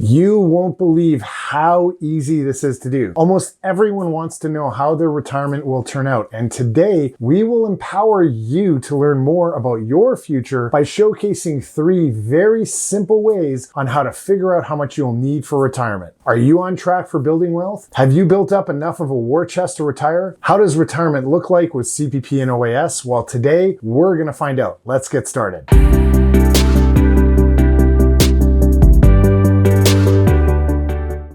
You won't believe how easy this is to do. Almost everyone wants to know how their retirement will turn out, and today we will empower you to learn more about your future by showcasing 3 very simple ways on how to figure out how much you'll need for retirement. Are you on track for building wealth? Have you built up enough of a war chest to retire? How does retirement look like with CPP and OAS? Well, today we're going to find out. Let's get started.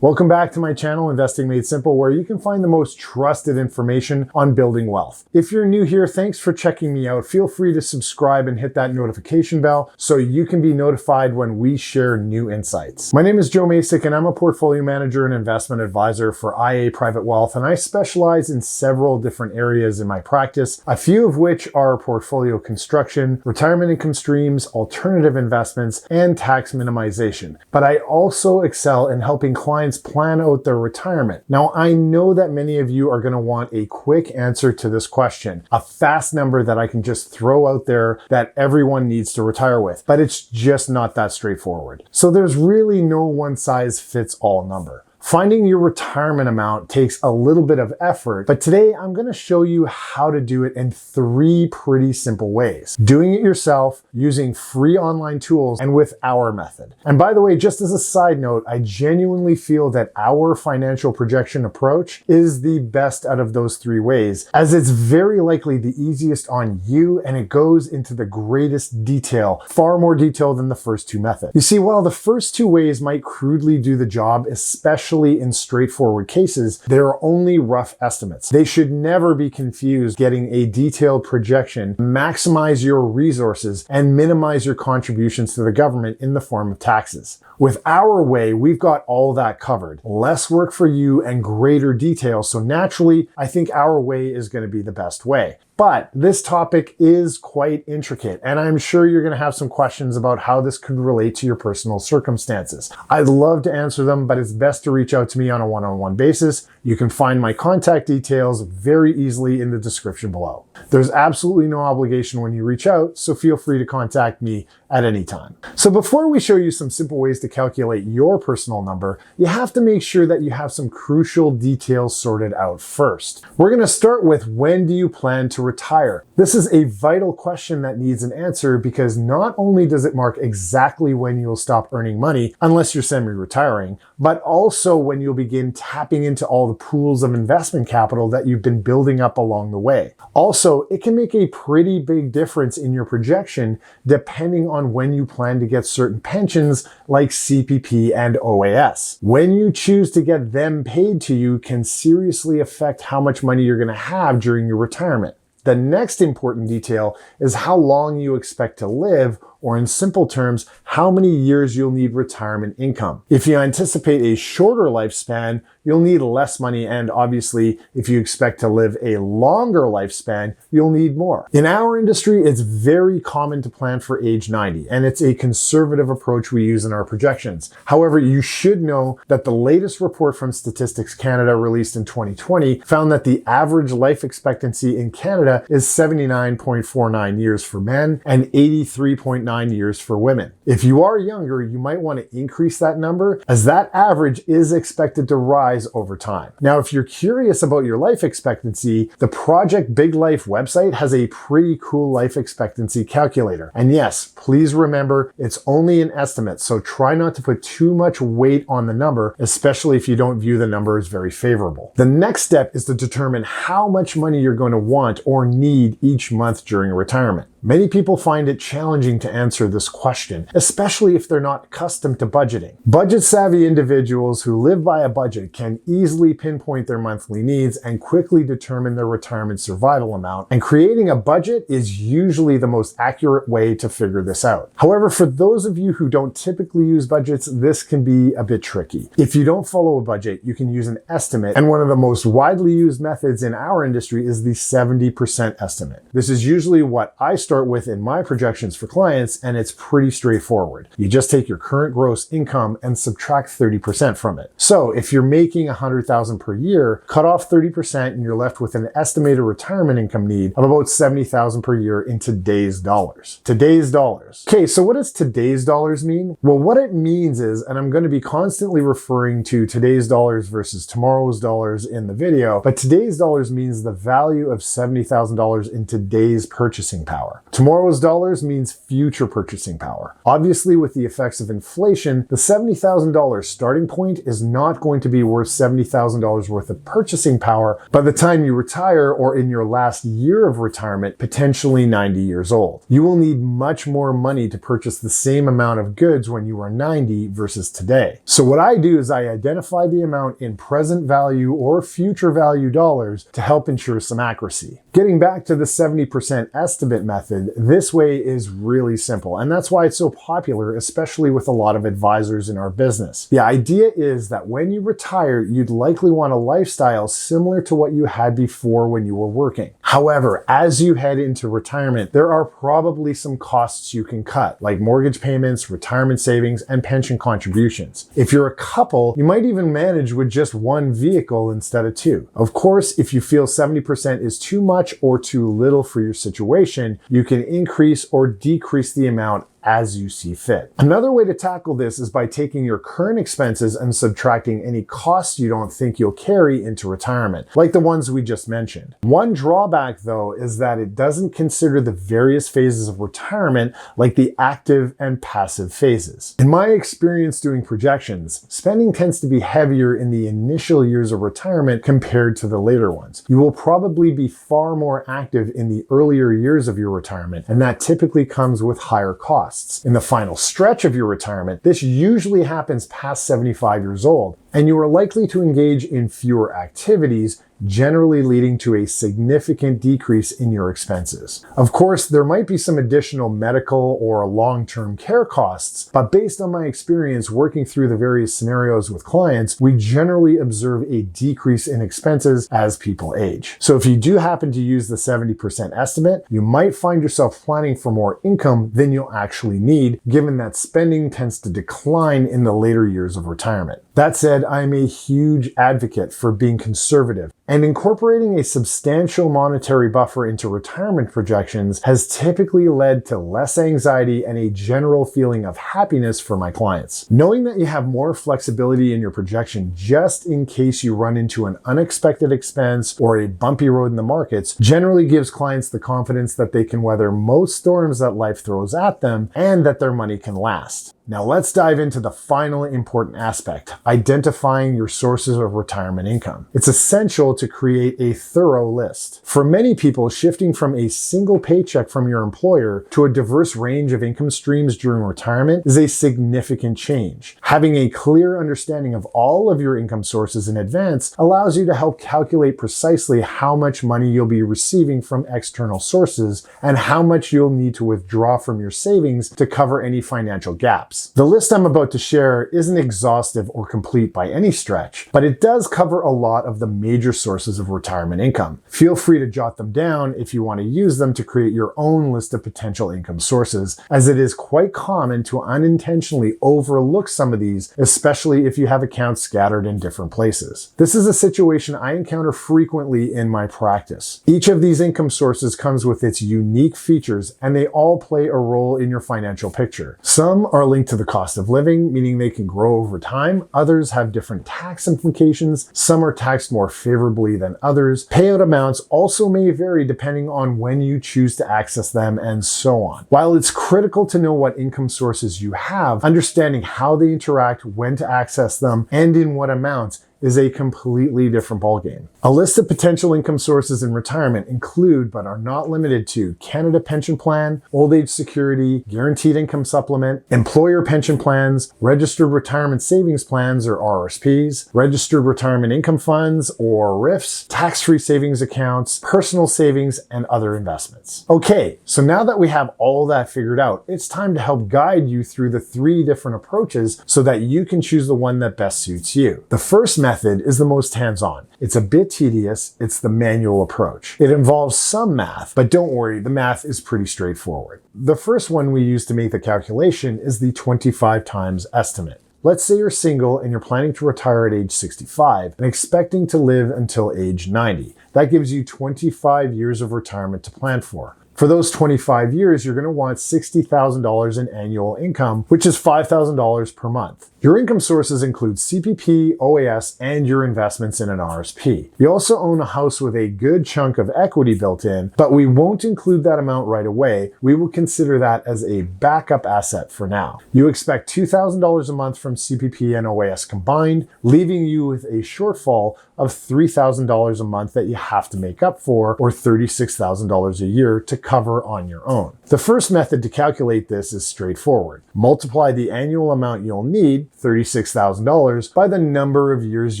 Welcome back to my channel, Investing Made Simple, where you can find the most trusted information on building wealth. If you're new here, thanks for checking me out. Feel free to subscribe and hit that notification bell so you can be notified when we share new insights. My name is Joe Macek, and I'm a portfolio manager and investment advisor for IA Private Wealth, and I specialize in several different areas in my practice, a few of which are portfolio construction, retirement income streams, alternative investments, and tax minimization. But I also excel in helping clients plan out their retirement. Now, I know that many of you are going to want a quick answer to this question, a fast number that I can just throw out there that everyone needs to retire with, but it's just not that straightforward. So there's really no one size fits all number. Finding your retirement amount takes a little bit of effort, but today I'm going to show you how to do it in 3 pretty simple ways. Doing it yourself, using free online tools, and with our method. And by the way, just as a side note, I genuinely feel that our financial projection approach is the best out of those 3 ways, as it's very likely the easiest on you and it goes into the greatest detail, far more detail than the first 2 methods. You see, while the first 2 ways might crudely do the job, especially in straightforward cases, they're only rough estimates. They should never be confused getting a detailed projection, maximize your resources, and minimize your contributions to the government in the form of taxes. With our way, we've got all that covered. Less work for you and greater detail, so naturally, I think our way is going to be the best way. But this topic is quite intricate, and I'm sure you're going to have some questions about how this could relate to your personal circumstances. I'd love to answer them, but it's best to reach out to me on a one-on-one basis. You can find my contact details very easily in the description below. There's absolutely no obligation when you reach out, so feel free to contact me at any time. So before we show you some simple ways to calculate your personal number, you have to make sure that you have some crucial details sorted out first. We're going to start with, when do you plan to retire? This is a vital question that needs an answer, because not only does it mark exactly when you'll stop earning money, unless you're semi-retiring, but also when you'll begin tapping into all the pools of investment capital that you've been building up along the way. Also, it can make a pretty big difference in your projection depending on when you plan to get certain pensions like CPP and OAS. When you choose to get them paid to you can seriously affect how much money you're going to have during your retirement. The next important detail is how long you expect to live, or in simple terms, how many years you'll need retirement income. If you anticipate a shorter lifespan, you'll need less money, and obviously, if you expect to live a longer lifespan, you'll need more. In our industry, it's very common to plan for age 90, and it's a conservative approach we use in our projections. However, you should know that the latest report from Statistics Canada, released in 2020, found that the average life expectancy in Canada is 79.49 years for men and 83.9 years for women. If you are younger, you might want to increase that number, as that average is expected to rise over time. Now, if you're curious about your life expectancy, the Project Big Life website has a pretty cool life expectancy calculator. And yes, please remember, it's only an estimate, so try not to put too much weight on the number, especially if you don't view the number as very favorable. The next step is to determine how much money you're going to want or need each month during retirement. Many people find it challenging to answer this question, especially if they're not accustomed to budgeting. Budget-savvy individuals who live by a budget can easily pinpoint their monthly needs and quickly determine their retirement survival amount, and creating a budget is usually the most accurate way to figure this out. However, for those of you who don't typically use budgets, this can be a bit tricky. If you don't follow a budget, you can use an estimate, and one of the most widely used methods in our industry is the 70% estimate. This is usually what I start with in my projections for clients, and it's pretty straightforward. You just take your current gross income and subtract 30% from it. So if you're making $100,000 per year, cut off 30% and you're left with an estimated retirement income need of about $70,000 per year in today's dollars. Today's dollars. Okay, so what does today's dollars mean? Well, what it means is, and I'm going to be constantly referring to today's dollars versus tomorrow's dollars in the video, but today's dollars means the value of $70,000 in today's purchasing power. Tomorrow's dollars means future purchasing power. Obviously, with the effects of inflation, the $70,000 starting point is not going to be worth $70,000 worth of purchasing power by the time you retire or in your last year of retirement, potentially 90 years old. You will need much more money to purchase the same amount of goods when you are 90 versus today. So what I do is I identify the amount in present value or future value dollars to help ensure some accuracy. Getting back to the 70% estimate method, this way is really simple, and that's why it's so popular, especially with a lot of advisors in our business. The idea is that when you retire, you'd likely want a lifestyle similar to what you had before when you were working. However, as you head into retirement, there are probably some costs you can cut, like mortgage payments, retirement savings, and pension contributions. If you're a couple, you might even manage with just one vehicle instead of two. Of course, if you feel 70% is too much or too little for your situation, you can increase or decrease the amount as you see fit. Another way to tackle this is by taking your current expenses and subtracting any costs you don't think you'll carry into retirement, like the ones we just mentioned. One drawback, though, is that it doesn't consider the various phases of retirement, like the active and passive phases. In my experience doing projections, spending tends to be heavier in the initial years of retirement compared to the later ones. You will probably be far more active in the earlier years of your retirement, and that typically comes with higher costs. In the final stretch of your retirement, this usually happens past 75 years old, and you are likely to engage in fewer activities, generally leading to a significant decrease in your expenses. Of course, there might be some additional medical or long-term care costs, but based on my experience working through the various scenarios with clients, we generally observe a decrease in expenses as people age. So if you do happen to use the 70% estimate, you might find yourself planning for more income than you'll actually need, given that spending tends to decline in the later years of retirement. That said, I'm a huge advocate for being conservative, and incorporating a substantial monetary buffer into retirement projections has typically led to less anxiety and a general feeling of happiness for my clients. Knowing that you have more flexibility in your projection just in case you run into an unexpected expense or a bumpy road in the markets generally gives clients the confidence that they can weather most storms that life throws at them and that their money can last. Now let's dive into the final important aspect, identifying your sources of retirement income. It's essential to create a thorough list. For many people, shifting from a single paycheck from your employer to a diverse range of income streams during retirement is a significant change. Having a clear understanding of all of your income sources in advance allows you to help calculate precisely how much money you'll be receiving from external sources and how much you'll need to withdraw from your savings to cover any financial gaps. The list I'm about to share isn't exhaustive or complete by any stretch, but it does cover a lot of the major sources of retirement income. Feel free to jot them down if you want to use them to create your own list of potential income sources, as it is quite common to unintentionally overlook some of these, especially if you have accounts scattered in different places. This is a situation I encounter frequently in my practice. Each of these income sources comes with its unique features, and they all play a role in your financial picture. Some are linked to the cost of living, meaning they can grow over time. Others have different tax implications. Some are taxed more favorably than others. Payout amounts also may vary depending on when you choose to access them, and so on. While it's critical to know what income sources you have, understanding how they interact, when to access them, and in what amounts is a completely different ballgame. A list of potential income sources in retirement include, but are not limited to, Canada Pension Plan, Old Age Security, Guaranteed Income Supplement, Employer Pension Plans, Registered Retirement Savings Plans or RRSPs, Registered Retirement Income Funds or RIFs, tax-free savings accounts, personal savings, and other investments. Okay, so now that we have all that figured out, it's time to help guide you through the 3 different approaches so that you can choose the one that best suits you. The first method is the most hands-on. It's a bit tedious, it's the manual approach. It involves some math, but don't worry, the math is pretty straightforward. The first one we use to make the calculation is the 25 times estimate. Let's say you're single and you're planning to retire at age 65 and expecting to live until age 90. That gives you 25 years of retirement to plan for. For those 25 years, you're going to want $60,000 in annual income, which is $5,000 per month. Your income sources include CPP, OAS, and your investments in an RSP. You also own a house with a good chunk of equity built in, but we won't include that amount right away. We will consider that as a backup asset for now. You expect $2,000 a month from CPP and OAS combined, leaving you with a shortfall of $3,000 a month that you have to make up for, or $36,000 a year to cover on your own. The first method to calculate this is straightforward. Multiply the annual amount you'll need, $36,000, by the number of years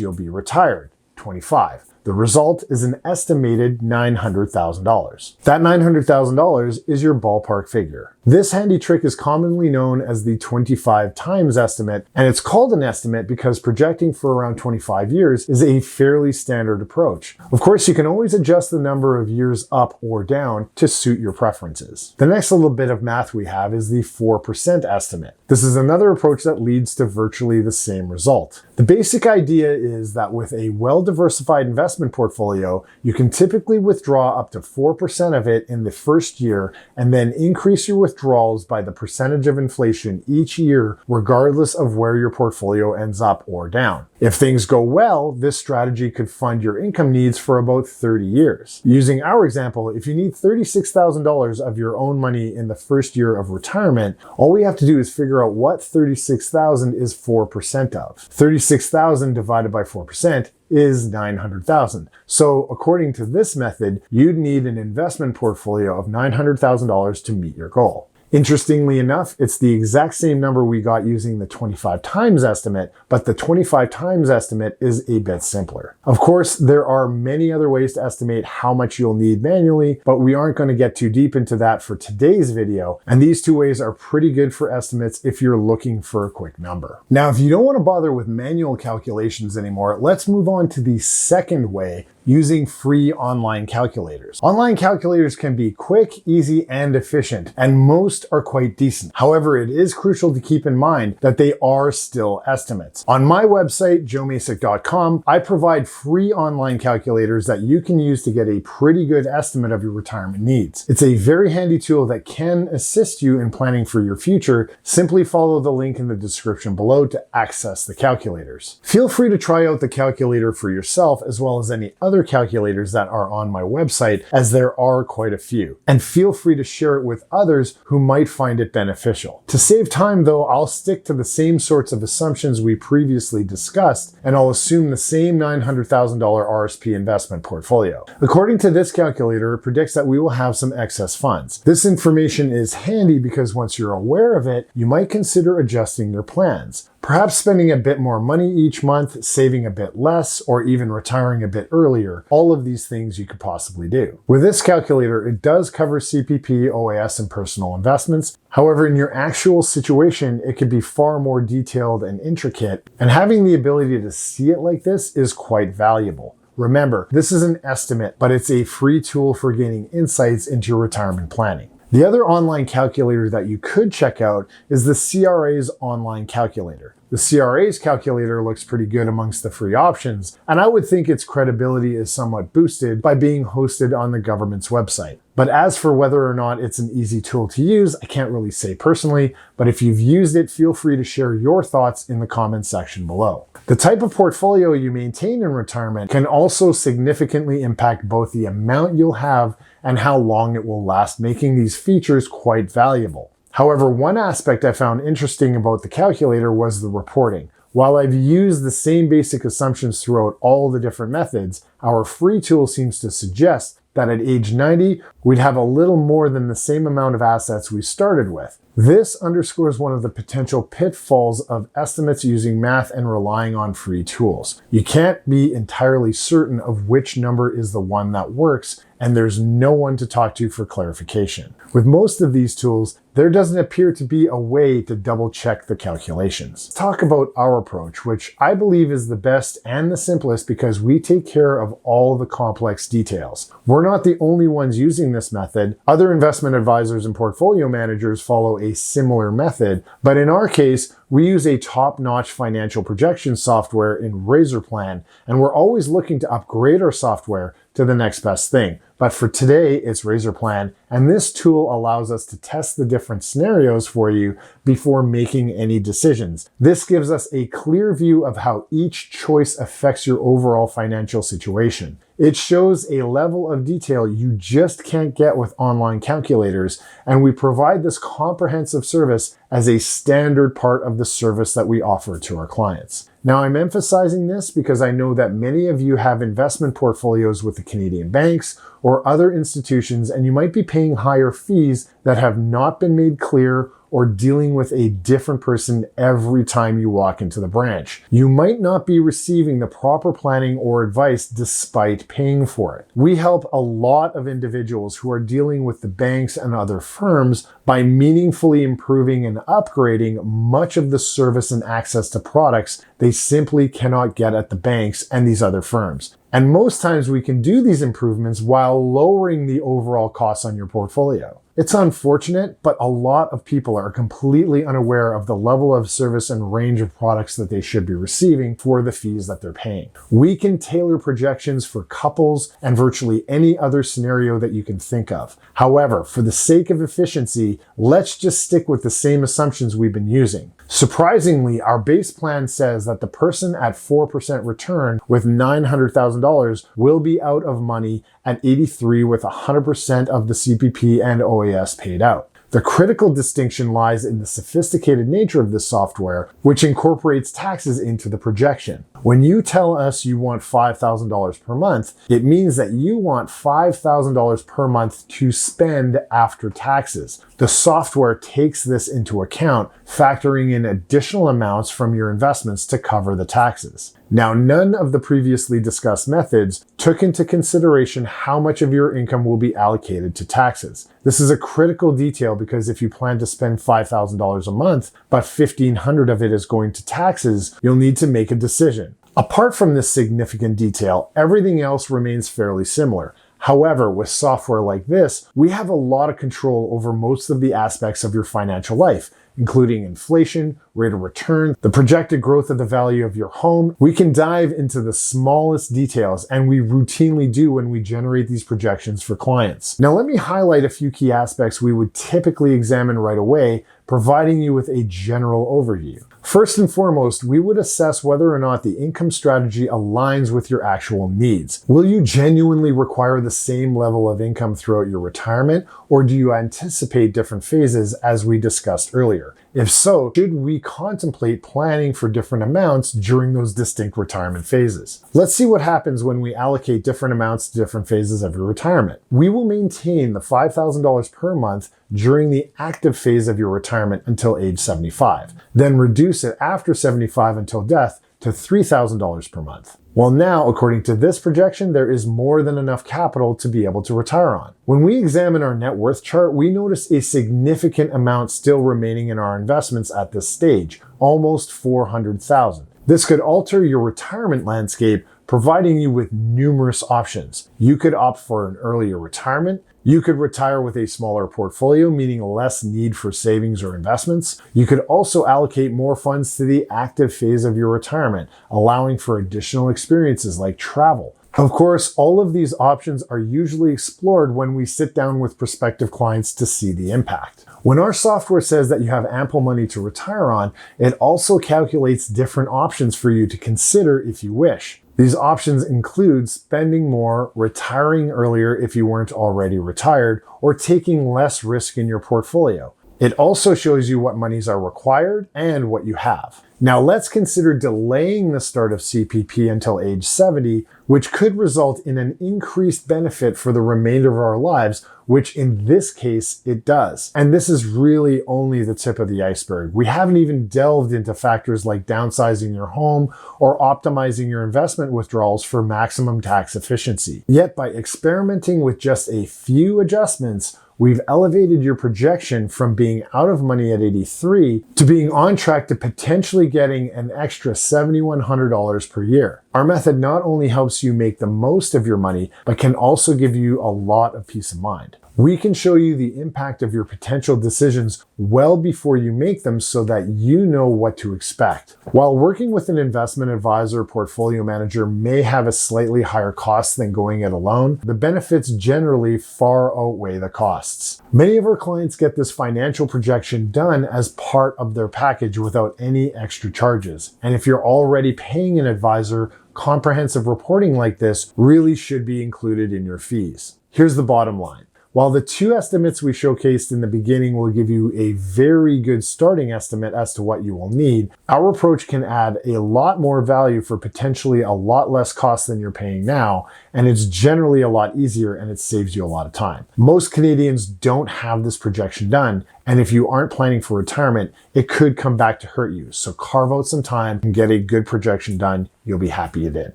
you'll be retired, 25. The result is an estimated $900,000. That $900,000 is your ballpark figure. This handy trick is commonly known as the 25 times estimate, and it's called an estimate because projecting for around 25 years is a fairly standard approach. Of course, you can always adjust the number of years up or down to suit your preferences. The next little bit of math we have is the 4% estimate. This is another approach that leads to virtually the same result. The basic idea is that with a well-diversified investment portfolio, you can typically withdraw up to 4% of it in the first year and then increase your withdrawals by the percentage of inflation each year, regardless of where your portfolio ends up or down. If things go well, this strategy could fund your income needs for about 30 years. Using our example, if you need $36,000 of your own money in the first year of retirement, all we have to do is figure out what $36,000 is 4% of. $36,000 divided by 4% is $900,000. So according to this method, you'd need an investment portfolio of $900,000 to meet your goal. Interestingly enough, it's the exact same number we got using the 25 times estimate, but the 25 times estimate is a bit simpler. Of course, there are many other ways to estimate how much you'll need manually, but we aren't going to get too deep into that for today's video, and these two ways are pretty good for estimates if you're looking for a quick number. Now, if you don't want to bother with manual calculations anymore, let's move on to the second way, using free online calculators. Online calculators can be quick, easy, and efficient, and most are quite decent. However, it is crucial to keep in mind that they are still estimates. On my website, joemacek.com, I provide free online calculators that you can use to get a pretty good estimate of your retirement needs. It's a very handy tool that can assist you in planning for your future. Simply follow the link in the description below to access the calculators. Feel free to try out the calculator for yourself, as well as any other calculators that are on my website, as there are quite a few. And feel free to share it with others who might find it beneficial. To save time though, I'll stick to the same sorts of assumptions we previously discussed, and I'll assume the same $900,000 RSP investment portfolio. According to this calculator, it predicts that we will have some excess funds. This information is handy because once you're aware of it, you might consider adjusting your plans. Perhaps spending a bit more money each month, saving a bit less, or even retiring a bit earlier. All of these things you could possibly do. With this calculator, it does cover CPP, OAS, and personal investments. However, in your actual situation, it could be far more detailed and intricate, and having the ability to see it like this is quite valuable. Remember, this is an estimate, but it's a free tool for gaining insights into your retirement planning. The other online calculator that you could check out is the CRA's online calculator. The CRA's calculator looks pretty good amongst the free options, and I would think its credibility is somewhat boosted by being hosted on the government's website. But as for whether or not it's an easy tool to use, I can't really say personally, but if you've used it, feel free to share your thoughts in the comments section below. The type of portfolio you maintain in retirement can also significantly impact both the amount you'll have and how long it will last, making these features quite valuable. However, one aspect I found interesting about the calculator was the reporting. While I've used the same basic assumptions throughout all the different methods, our free tool seems to suggest that at age 90, we'd have a little more than the same amount of assets we started with. This underscores one of the potential pitfalls of estimates using math and relying on free tools. You can't be entirely certain of which number is the one that works, and there's no one to talk to for clarification. With most of these tools, there doesn't appear to be a way to double check the calculations. Let's talk about our approach, which I believe is the best and the simplest because we take care of all the complex details. We're not the only ones using this method. Other investment advisors and portfolio managers follow a similar method, but in our case, we use a top-notch financial projection software in Razorplan, and we're always looking to upgrade our software to the next best thing. But for today, it's Razorplan, and this tool allows us to test the different scenarios for you before making any decisions. This gives us a clear view of how each choice affects your overall financial situation. It shows a level of detail you just can't get with online calculators, and we provide this comprehensive service as a standard part of the service that we offer to our clients. Now, I'm emphasizing this because I know that many of you have investment portfolios with the Canadian banks or other institutions, and you might be paying higher fees that have not been made clear or dealing with a different person every time you walk into the branch. You might not be receiving the proper planning or advice despite paying for it. We help a lot of individuals who are dealing with the banks and other firms by meaningfully improving and upgrading much of the service and access to products they simply cannot get at the banks and these other firms. And most times we can do these improvements while lowering the overall costs on your portfolio. It's unfortunate, but a lot of people are completely unaware of the level of service and range of products that they should be receiving for the fees that they're paying. We can tailor projections for couples and virtually any other scenario that you can think of. However, for the sake of efficiency, let's just stick with the same assumptions we've been using. Surprisingly, our base plan says that the person at 4% return with $900,000 will be out of money at 83 with 100% of the CPP and OAS paid out. The critical distinction lies in the sophisticated nature of this software, which incorporates taxes into the projection. When you tell us you want $5,000 per month, it means that you want $5,000 per month to spend after taxes. The software takes this into account, factoring in additional amounts from your investments to cover the taxes. Now, none of the previously discussed methods took into consideration how much of your income will be allocated to taxes. This is a critical detail because if you plan to spend $5,000 a month, but $1,500 of it is going to taxes, you'll need to make a decision. Apart from this significant detail, everything else remains fairly similar. However, with software like this, we have a lot of control over most of the aspects of your financial life, including inflation, rate of return, the projected growth of the value of your home. We can dive into the smallest details, and we routinely do when we generate these projections for clients. Now, let me highlight a few key aspects we would typically examine right away, providing you with a general overview. First and foremost, we would assess whether or not the income strategy aligns with your actual needs. Will you genuinely require the same level of income throughout your retirement, or do you anticipate different phases as we discussed earlier? If so, should we contemplate planning for different amounts during those distinct retirement phases? Let's see what happens when we allocate different amounts to different phases of your retirement. We will maintain the $5,000 per month during the active phase of your retirement until age 75, then reduce it after 75 until death to $3,000 per month. Well, now, according to this projection, there is more than enough capital to be able to retire on. When we examine our net worth chart, we notice a significant amount still remaining in our investments at this stage, almost $400,000. This could alter your retirement landscape, providing you with numerous options. You could opt for an earlier retirement. You could retire with a smaller portfolio, meaning less need for savings or investments. You could also allocate more funds to the active phase of your retirement, allowing for additional experiences like travel. Of course, all of these options are usually explored when we sit down with prospective clients to see the impact. When our software says that you have ample money to retire on, it also calculates different options for you to consider if you wish. These options include spending more, retiring earlier if you weren't already retired, or taking less risk in your portfolio. It also shows you what monies are required and what you have. Now let's consider delaying the start of CPP until age 70, which could result in an increased benefit for the remainder of our lives which in this case, it does. And this is really only the tip of the iceberg. We haven't even delved into factors like downsizing your home or optimizing your investment withdrawals for maximum tax efficiency. Yet by experimenting with just a few adjustments, we've elevated your projection from being out of money at 83 to being on track to potentially getting an extra $7,100 per year. Our method not only helps you make the most of your money, but can also give you a lot of peace of mind. We can show you the impact of your potential decisions well before you make them so that you know what to expect. While working with an investment advisor or portfolio manager may have a slightly higher cost than going it alone, the benefits generally far outweigh the costs. Many of our clients get this financial projection done as part of their package without any extra charges. And if you're already paying an advisor, comprehensive reporting like this really should be included in your fees. Here's the bottom line. While the two estimates we showcased in the beginning will give you a very good starting estimate as to what you will need, our approach can add a lot more value for potentially a lot less cost than you're paying now, and it's generally a lot easier and it saves you a lot of time. Most Canadians don't have this projection done, and if you aren't planning for retirement, it could come back to hurt you. So carve out some time and get a good projection done. You'll be happy you did.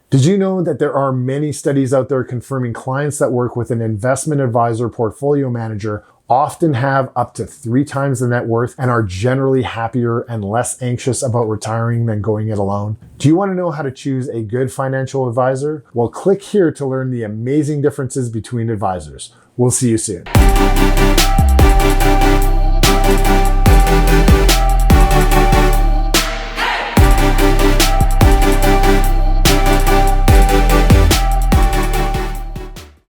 Did you know that there are many studies out there confirming clients that work with an investment advisor portfolio manager often have up to 3 times the net worth and are generally happier and less anxious about retiring than going it alone? Do you want to know how to choose a good financial advisor? Well, click here to learn the amazing differences between advisors. We'll see you soon.